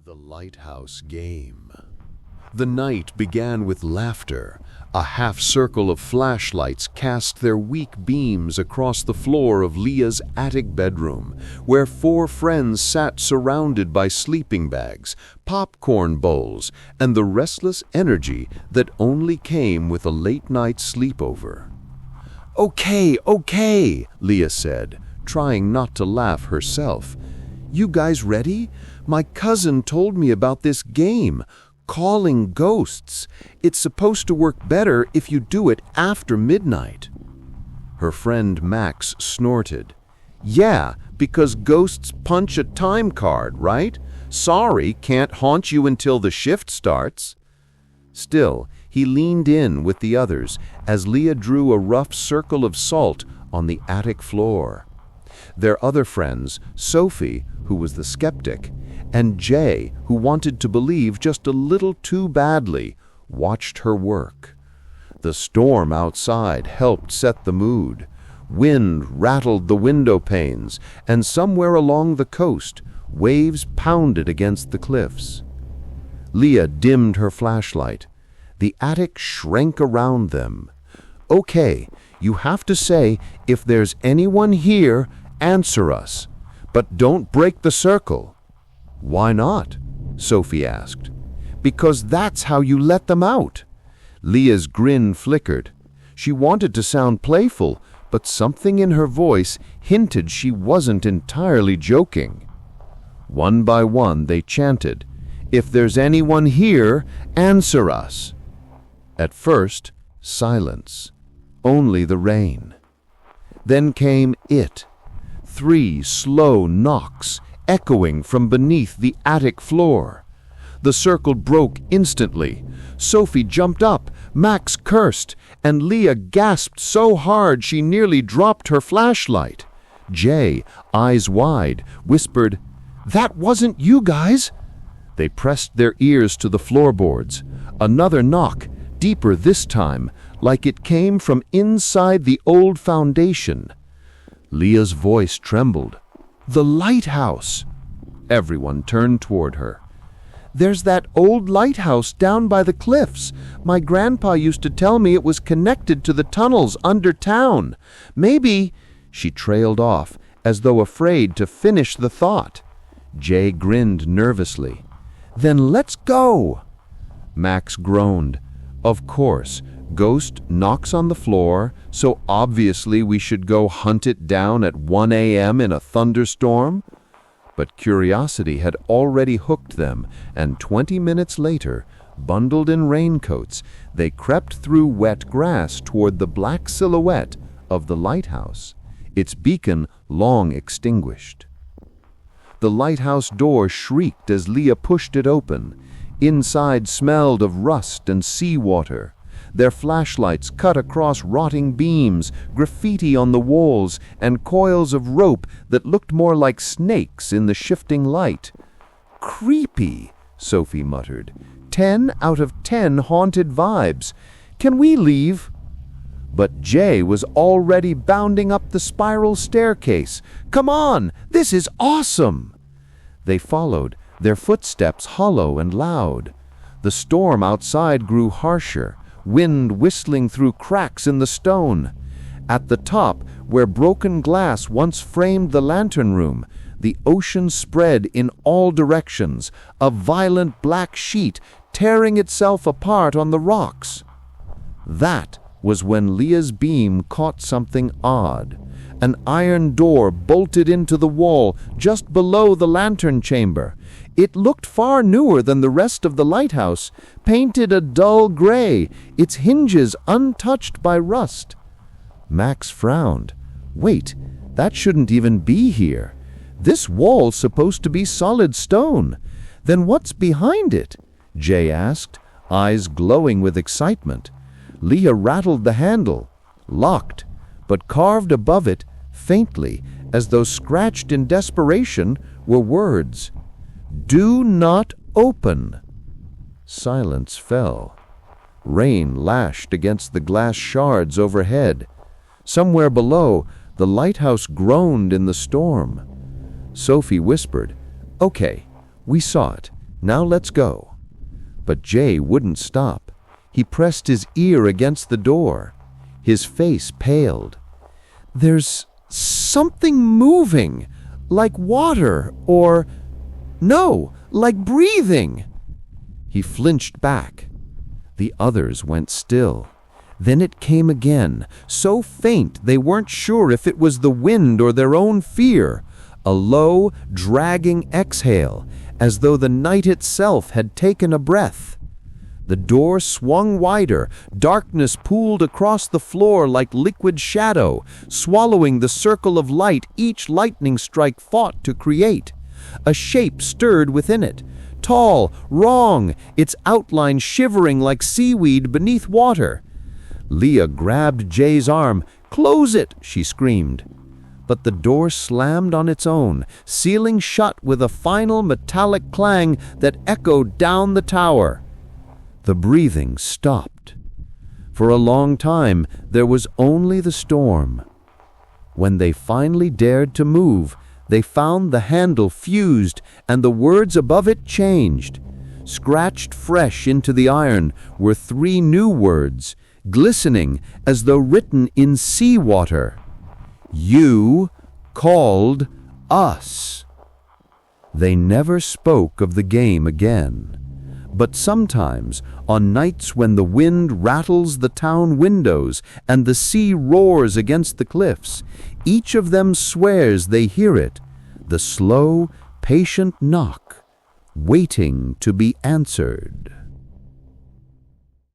The Lighthouse Game. The night began with laughter. A half-circle of flashlights cast their weak beams across the floor of Leah's attic bedroom, where four friends sat surrounded by sleeping bags, popcorn bowls, and the restless energy that only came with a late-night sleepover. Okay, Leah said, trying not to laugh herself. You guys ready? My cousin told me about this game, Calling Ghosts. It's supposed to work better if you do it after midnight. Her friend Max snorted. Yeah, because ghosts punch a time card, right? Sorry, can't haunt you until the shift starts. Still, he leaned in with the others as Leah drew a rough circle of salt on the attic floor. Their other friends, Sophie, who was the skeptic, and Jay, who wanted to believe just a little too badly, watched her work. The storm outside helped set the mood. Wind rattled the window panes, and somewhere along the coast, waves pounded against the cliffs. Leah dimmed her flashlight. The attic shrank around them. Okay, you have to say, if there's anyone here, answer us. But don't break the circle. Why not? Sophie asked. Because that's how you let them out. Leah's grin flickered. She wanted to sound playful, but something in her voice hinted she wasn't entirely joking. One by one they chanted, "If there's anyone here, answer us." At first, silence. Only the rain. Then came it. 3 slow knocks, echoing from beneath the attic floor. The circle broke instantly. Sophie jumped up, Max cursed, and Leah gasped so hard she nearly dropped her flashlight. Jay, eyes wide, whispered, "That wasn't you guys!" They pressed their ears to the floorboards. Another knock, deeper this time, like it came from inside the old foundation. Leah's voice trembled. "The lighthouse!" Everyone turned toward her. "There's that old lighthouse down by the cliffs. My grandpa used to tell me it was connected to the tunnels under town. Maybe—" She trailed off, as though afraid to finish the thought. Jay grinned nervously. "Then let's go!" Max groaned. Of course, ghost knocks on the floor, so obviously we should go hunt it down at 1 a.m. in a thunderstorm? But curiosity had already hooked them, and 20 minutes later, bundled in raincoats, they crept through wet grass toward the black silhouette of the lighthouse, its beacon long extinguished. The lighthouse door shrieked as Leah pushed it open. Inside smelled of rust and seawater. Their flashlights cut across rotting beams, graffiti on the walls, and coils of rope that looked more like snakes in the shifting light. "Creepy," Sophie muttered. 10 out of 10 haunted vibes. Can we leave? But Jay was already bounding up the spiral staircase. "Come on! This is awesome!" They followed, their footsteps hollow and loud. The storm outside grew harsher, wind whistling through cracks in the stone. At the top, where broken glass once framed the lantern room, the ocean spread in all directions, a violent black sheet tearing itself apart on the rocks. That was when Leah's beam caught something odd. An iron door bolted into the wall just below the lantern chamber. It looked far newer than the rest of the lighthouse, painted a dull gray, its hinges untouched by rust. Max frowned. Wait, that shouldn't even be here. This wall's supposed to be solid stone. Then what's behind it? Jay asked, eyes glowing with excitement. Leah rattled the handle. Locked, but carved above it, faintly, as though scratched in desperation, were words. "Do not open." Silence fell. Rain lashed against the glass shards overhead. Somewhere below, the lighthouse groaned in the storm. Sophie whispered, "Okay, we saw it. Now let's go." But Jay wouldn't stop. He pressed his ear against the door. His face paled. "There's something moving, like water, or... no, like breathing." He flinched back. The others went still. Then it came again, so faint they weren't sure if it was the wind or their own fear. A low, dragging exhale, as though the night itself had taken a breath. The door swung wider. Darkness pooled across the floor like liquid shadow, swallowing the circle of light each lightning strike fought to create. A shape stirred within it. Tall, wrong, its outline shivering like seaweed beneath water. Leah grabbed Jay's arm. "Close it!" she screamed. But the door slammed on its own, sealing shut with a final metallic clang that echoed down the tower. The breathing stopped. For a long time, there was only the storm. When they finally dared to move, they found the handle fused and the words above it changed. Scratched fresh into the iron were 3 new words, glistening as though written in seawater. "You called us." They never spoke of the game again. But sometimes, on nights when the wind rattles the town windows and the sea roars against the cliffs, each of them swears they hear it, the slow, patient knock, waiting to be answered.